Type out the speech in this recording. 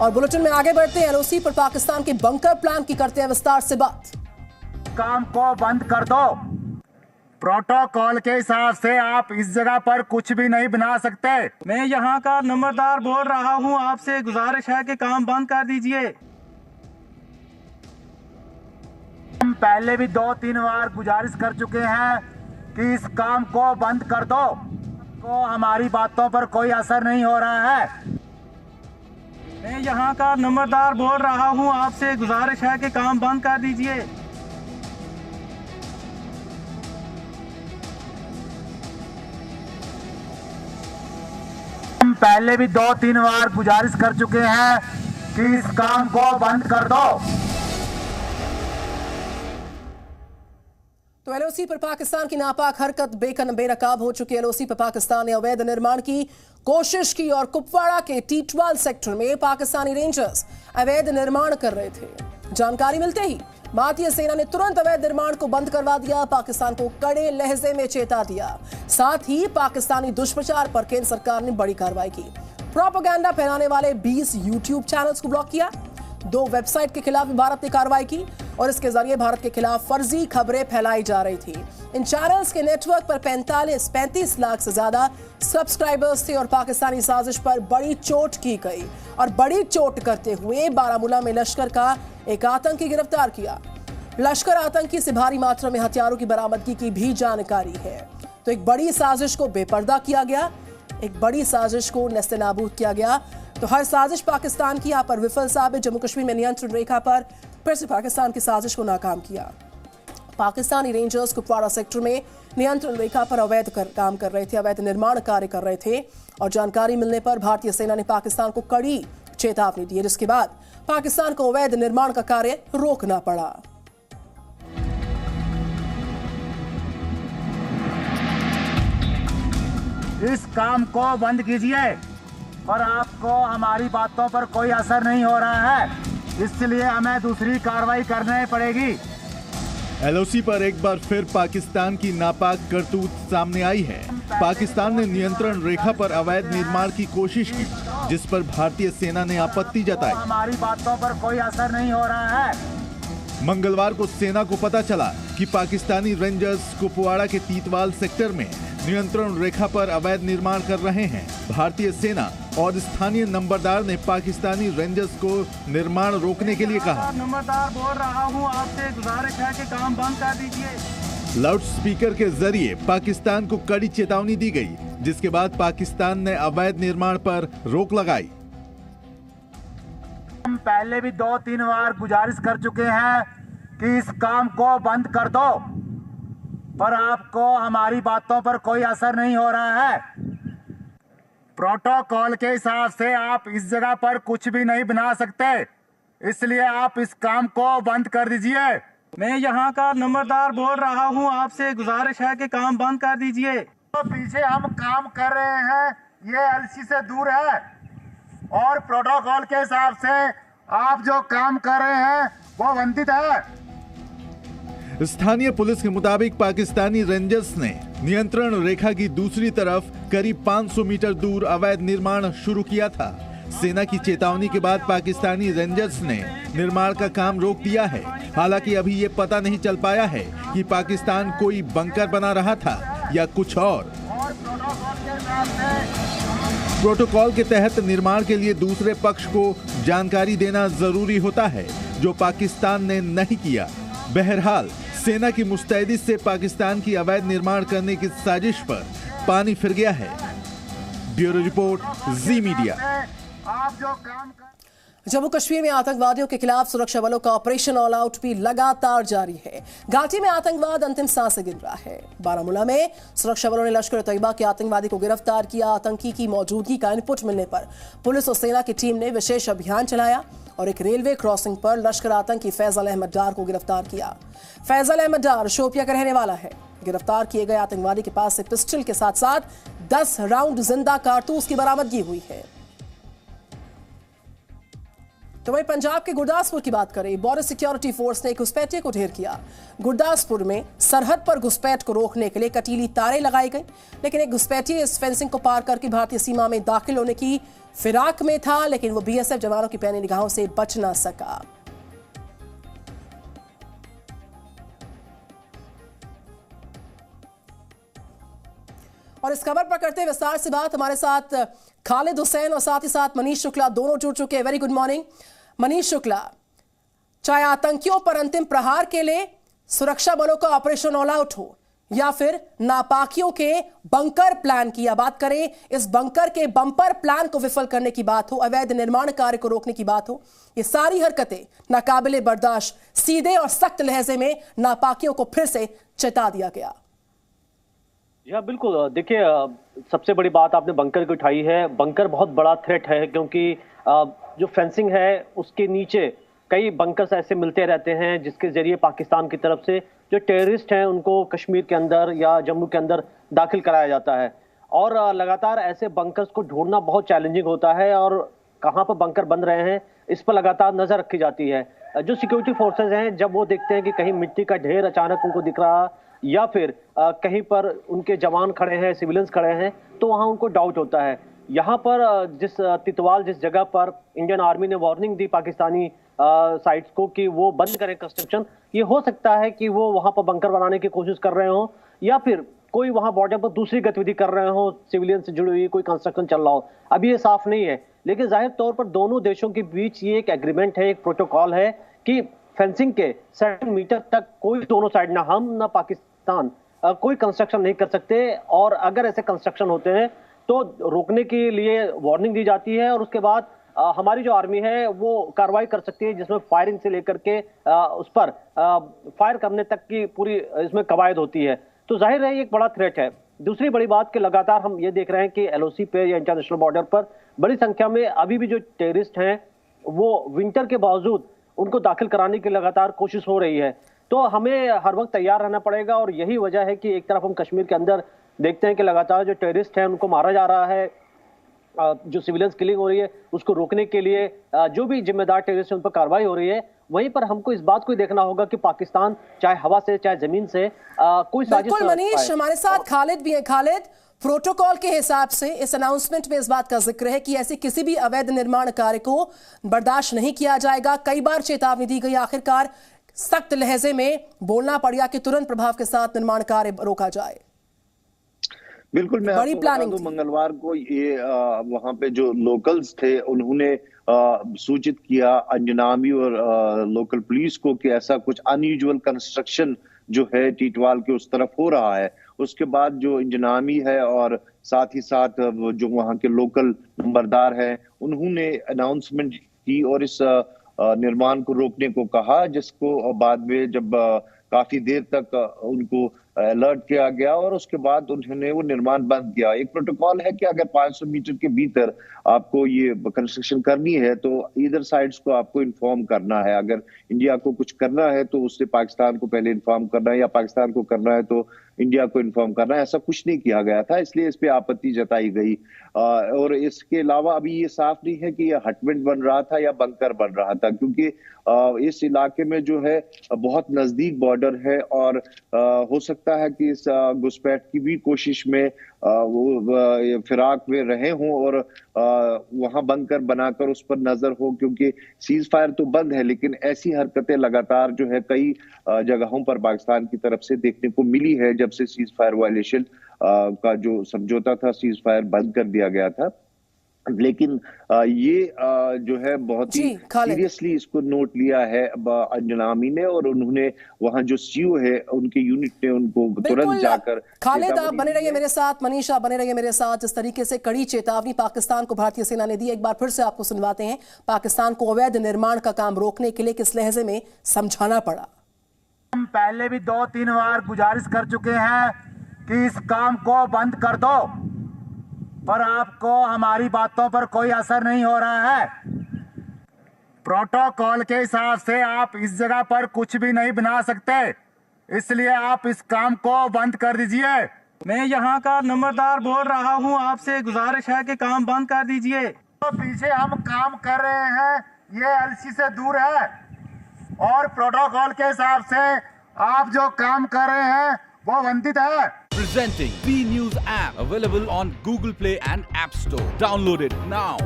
और बुलेटिन में आगे बढ़ते हैं, एलओसी पर पाकिस्तान के बंकर प्लान की करते हैं विस्तार से बात। काम को बंद कर दो। प्रोटोकॉल के हिसाब से आप इस जगह पर कुछ भी नहीं बना सकते। मैं यहाँ का नंबरदार बोल रहा हूँ, आपसे गुजारिश है कि काम बंद कर दीजिए। हम पहले भी 2-3 बार गुजारिश कर चुके हैं कि इस काम को बंद कर दो। को हमारी बातों पर कोई असर नहीं हो रहा है। मैं यहाँ का नंबरदार बोल रहा हूँ, आपसे गुजारिश है कि काम बंद कर दीजिए। हम पहले भी 2-3 बार गुजारिश कर चुके हैं कि इस काम को बंद कर दो। तो एलओसी पर पाकिस्तान की नापाक हरकत बेनकाब हो चुकी है। एलओसी पर पाकिस्तान ने अवैध निर्माण की कोशिश की और कुपवाड़ा के टीटवाल सेक्टर में पाकिस्तानी रेंजर्स अवैध निर्माण कर रहे थे। जानकारी मिलते ही भारतीय सेना ने तुरंत अवैध निर्माण को बंद करवा दिया, पाकिस्तान को कड़े लहजे में चेता दिया। साथ ही पाकिस्तानी दुष्प्रचार पर केंद्र सरकार ने बड़ी कार्रवाई की। प्रोपेगेंडा फैलाने वाले 20 यूट्यूब चैनल्स को ब्लॉक किया। 2 वेबसाइट के खिलाफ भी भारत ने कार्रवाई की और इसके जरिए भारत के खिलाफ फर्जी खबरें फैलाई जा रही थी। इन चैनल्स के नेटवर्क पर 35 लाख से ज्यादा सब्सक्राइबर्स थे और पाकिस्तानी साजिश पर बड़ी चोट की गई और बड़ी चोट करते हुए बारामूला में लश्कर का एक आतंकी गिरफ्तार किया। लश्कर आतंकी से भारी मात्रा में हथियारों की बरामदगी की भी जानकारी है। तो एक बड़ी साजिश को बेपर्दा किया गया, एक बड़ी साजिश को नेस्तनाबूद किया गया। तो हर साजिश पाकिस्तान की यहाँ पर विफल साबित। जम्मू कश्मीर में नियंत्रण रेखा पर फिर से पाकिस्तान की साजिश को नाकाम किया। पाकिस्तानी रेंजर्स कुपवाड़ा सेक्टर में नियंत्रण रेखा पर अवैध काम कर रहे थे, अवैध निर्माण कार्य कर रहे थे और जानकारी मिलने पर भारतीय सेना ने पाकिस्तान को कड़ी चेतावनी दी, जिसके बाद पाकिस्तान को अवैध निर्माण का कार्य रोकना पड़ा। इस काम को बंद कीजिए और आपको हमारी बातों पर कोई असर नहीं हो रहा है, इसलिए हमें दूसरी कार्रवाई करनी पड़ेगी। एलओसी पर एक बार फिर पाकिस्तान की नापाक करतूत सामने आई है। पाकिस्तान ने नियंत्रण रेखा पर अवैध निर्माण की कोशिश की, जिस पर भारतीय सेना ने आपत्ति जताई। हमारी बातों पर कोई असर नहीं हो रहा है। मंगलवार को सेना को पता चला कि पाकिस्तानी रेंजर्स कुपवाड़ा के टीटवाल सेक्टर में नियंत्रण रेखा पर अवैध निर्माण कर रहे हैं। भारतीय सेना और स्थानीय नंबरदार ने पाकिस्तानी रेंजर्स को निर्माण रोकने के लिए कहा। नंबरदार बोल रहा हूँ, आपसे गुजारिश है कि काम बंद कर दीजिए। लाउड स्पीकर के जरिए पाकिस्तान को कड़ी चेतावनी दी गई, जिसके बाद पाकिस्तान ने अवैध निर्माण पर रोक लगाई। हम पहले भी 2-3 बार गुजारिश कर चुके हैं कि इस काम को बंद कर दो, पर आपको हमारी बातों पर कोई असर नहीं हो रहा है। प्रोटोकॉल के हिसाब से आप इस जगह पर कुछ भी नहीं बना सकते, इसलिए आप इस काम को बंद कर दीजिए। मैं यहाँ का नंबरदार बोल रहा हूँ, आपसे गुजारिश है कि काम बंद कर दीजिए। तो पीछे हम काम कर रहे हैं, ये एलसी से दूर है और प्रोटोकॉल के हिसाब से आप जो काम कर रहे हैं वो वंचित है। स्थानीय पुलिस के मुताबिक पाकिस्तानी रेंजर्स ने नियंत्रण रेखा की दूसरी तरफ करीब 500 मीटर दूर अवैध निर्माण शुरू किया था। सेना की चेतावनी के बाद पाकिस्तानी रेंजर्स ने निर्माण का काम रोक दिया है। हालांकि अभी ये पता नहीं चल पाया है कि पाकिस्तान कोई बंकर बना रहा था या कुछ और। प्रोटोकॉल के तहत निर्माण के लिए दूसरे पक्ष को जानकारी देना जरूरी होता है, जो पाकिस्तान ने नहीं किया। बहरहाल सेना की मुस्तैदी से पाकिस्तान की अवैध निर्माण करने की साजिश पर पानी फिर गया है। ब्यूरो रिपोर्ट, जी मीडिया। आप जो काम जम्मू कश्मीर में आतंकवादियों के खिलाफ सुरक्षा बलों का ऑपरेशन ऑल आउट भी लगातार जारी है। घाटी में आतंकवाद अंतिम सांसें गिन रहा है। बारामूला में सुरक्षा बलों ने लश्कर तैयबा के आतंकवादी को गिरफ्तार किया। आतंकी की मौजूदगी का इनपुट मिलने पर पुलिस और सेना की टीम ने विशेष अभियान चलाया और एक रेलवे क्रॉसिंग पर लश्कर आतंकी फैजल अहमद डार को गिरफ्तार किया। फैजल अहमद डार शोपिया का रहने वाला है। गिरफ्तार किए गए आतंकवादी के पास से पिस्टल के साथ साथ 10 राउंड जिंदा कारतूस की बरामदगी हुई है। तो वहीं पंजाब के गुरदासपुर की बात करें, बॉर्डर सिक्योरिटी फोर्स ने एक घुसपैठिए को ढेर किया। गुरदासपुर में सरहद पर घुसपैठ को रोकने के लिए कटीली तारें लगाई गई, लेकिन एक घुसपैठिए इस फेंसिंग को पार करके भारतीय सीमा में दाखिल होने की फिराक में था, लेकिन वो बीएसएफ जवानों की पैनी निगाहों से बच ना सका। और इस खबर पर करते हैं विस्तार से बात, हमारे साथ खालिद हुसैन और साथ ही साथ मनीष शुक्ला दोनों जुड़ चुके हैं। Very good morning Manish Shukla, चाहे आतंकियों पर अंतिम प्रहार के लिए सुरक्षा बलों का ऑपरेशन ऑल आउट हो या फिर नापाकियों के बंकर प्लान की या बात करें इस बंकर के बंपर प्लान को विफल करने की बात हो, अवैध निर्माण कार्य को रोकने की बात हो, ये सारी हरकतें नाकाबिले बर्दाश्त, सीधे और सख्त लहजे में नापाकियों को फिर से चेता दिया गया। जी हाँ, बिल्कुल। देखिए, सबसे बड़ी बात आपने बंकर की उठाई है। बंकर बहुत बड़ा थ्रेट है, क्योंकि जो फेंसिंग है उसके नीचे कई बंकर्स ऐसे मिलते रहते हैं जिसके जरिए पाकिस्तान की तरफ से जो टेररिस्ट हैं उनको कश्मीर के अंदर या जम्मू के अंदर दाखिल कराया जाता है। और लगातार ऐसे बंकर्स को ढूंढना बहुत चैलेंजिंग होता है और कहाँ पर बंकर बन रहे हैं इस पर लगातार नजर रखी जाती है। जो सिक्योरिटी फोर्सेज हैं, जब वो देखते हैं कि कहीं मिट्टी का ढेर अचानक उनको दिख रहा या फिर कहीं पर उनके जवान खड़े हैं, सिविलियंस खड़े हैं, तो वहां उनको डाउट होता है। यहाँ पर जिस तितवाल जिस जगह पर इंडियन आर्मी ने वार्निंग दी पाकिस्तानी साइट्स को कि वो बंद करें कंस्ट्रक्शन, ये हो सकता है कि वो वहां पर बंकर बनाने की कोशिश कर रहे हो या फिर कोई वहां बॉर्डर पर दूसरी गतिविधि कर रहे हो, सिविलियन से जुड़ी हुई कोई कंस्ट्रक्शन चल रहा हो। अभी ये साफ नहीं है, लेकिन जाहिर तौर पर दोनों देशों के बीच ये एक एग्रीमेंट है, एक प्रोटोकॉल है कि फेंसिंग के 7 मीटर तक कोई दोनों साइड, ना हम ना पाकिस्तान, कोई कंस्ट्रक्शन नहीं कर सकते। और अगर ऐसे कंस्ट्रक्शन होते हैं तो रोकने के लिए वार्निंग दी जाती है और उसके बाद हमारी जो आर्मी है वो कार्रवाई कर सकती है, जिसमें फायरिंग से लेकर के उस पर फायर करने तक की पूरी इसमें कवायद होती है। तो जाहिर है ये एक बड़ा थ्रेट है। दूसरी बड़ी बात कि लगातार हम ये देख रहे हैं कि एलओसी पे या इंटरनेशनल बॉर्डर पर बड़ी संख्या में अभी भी जो टेररिस्ट हैं वो विंटर के बावजूद उनको दाखिल कराने की लगातार कोशिश हो रही है। तो हमें हर वक्त तैयार रहना पड़ेगा और यही वजह है कि एक तरफ हम कश्मीर के अंदर देखते हैं कि लगातार जो टेररिस्ट हैं उनको मारा जा रहा है, जो सिविलियंस किलिंग हो रही है उसको रोकने के लिए जो भी जिम्मेदार टेररिस्ट हैं उन पर कार्रवाई हो रही है। वहीं पर हमको इस बात को देखना होगा कि पाकिस्तान चाहे हवा से चाहे जमीन से कोई साजिश। बिल्कुल मनीष, हमारे साथ खालिद भी है। खालिद, प्रोटोकॉल के हिसाब से इस अनाउंसमेंट में इस बात का जिक्र है कि ऐसे किसी भी अवैध निर्माण कार्य को बर्दाश्त नहीं किया जाएगा। कई बार चेतावनी दी गई, आखिरकार सख्त लहजे में बोलना पड़ गया कि तुरंत प्रभाव के साथ निर्माण कार्य रोका जाए। बिल्कुल, मैं बड़ी प्लानिंग मंगलवार को ये वहां पे जो लोकल्स थे उन्होंने सूचित किया अंजनामी और लोकल पुलिस को कि ऐसा कुछ अनयूजुअल कंस्ट्रक्शन जो है टीटवाल के उस तरफ हो रहा है। उसके बाद जो इंजनामी है और साथ ही साथ जो वहां के लोकल नंबरदार हैं उन्होंने अनाउंसमेंट की और इस निर्माण को रोकने को कहा, जिसको बाद में जब काफी देर तक उनको अलर्ट किया गया और उसके बाद उन्होंने वो निर्माण बंद किया। एक प्रोटोकॉल है कि अगर 500 मीटर के भीतर आपको ये कंस्ट्रक्शन करनी है तो इधर साइड्स को आपको इन्फॉर्म करना है। अगर इंडिया को कुछ करना है तो उससे पाकिस्तान को पहले इन्फॉर्म करना है या पाकिस्तान को करना है तो इंडिया को इन्फॉर्म करना है। ऐसा कुछ नहीं किया गया था, इसलिए इस पे आपत्ति जताई गई। और इसके अलावा अभी ये साफ नहीं है कि यह हटमेंट बन रहा था या बंकर बन रहा था, क्योंकि इस इलाके में जो है बहुत नजदीक बॉर्डर है और हो सकता है कि इस घुसपैठ की भी कोशिश में वो फिराक में रहे हों और वहां बंकर बनाकर उस पर नजर हो, क्योंकि सीज फायर तो बंद है लेकिन ऐसी हरकतें लगातार जो है कई जगहों पर पाकिस्तान की तरफ से देखने को मिली है जब से सीज फायर वायलेशन का जो समझौता था, सीज फायर बंद कर दिया गया था। लेकिन ये जो है बहुत ही सीरियसली इसको नोट लिया है अंजनामी ने और उन्होंने वहां जो सीओ है उनके यूनिट ने उनको तुरंत जाकर। खालिद, आप बने रहिए मेरे साथ, मनीषा बने रहिए मेरे साथ। जिस तरीके से कड़ी चेतावनी पाकिस्तान को भारतीय सेना ने दी, एक बार फिर से आपको सुनवाते हैं पाकिस्तान को अवैध निर्माण का काम रोकने के लिए किस लहजे में समझाना पड़ा। हम पहले भी 2-3 बार गुजारिश कर चुके हैं कि इस काम को बंद कर दो, पर आपको हमारी बातों पर कोई असर नहीं हो रहा है। प्रोटोकॉल के हिसाब से आप इस जगह पर कुछ भी नहीं बना सकते, इसलिए आप इस काम को बंद कर दीजिए। मैं यहाँ का नंबरदार बोल रहा हूँ, आपसे गुजारिश है कि काम बंद कर दीजिए। तो पीछे हम काम कर रहे हैं, ये एलसी से दूर है और प्रोटोकॉल के हिसाब से आप जो काम कर रहे हैं वो वंचित है। Presenting B News app available on Google Play and App Store. Download it now.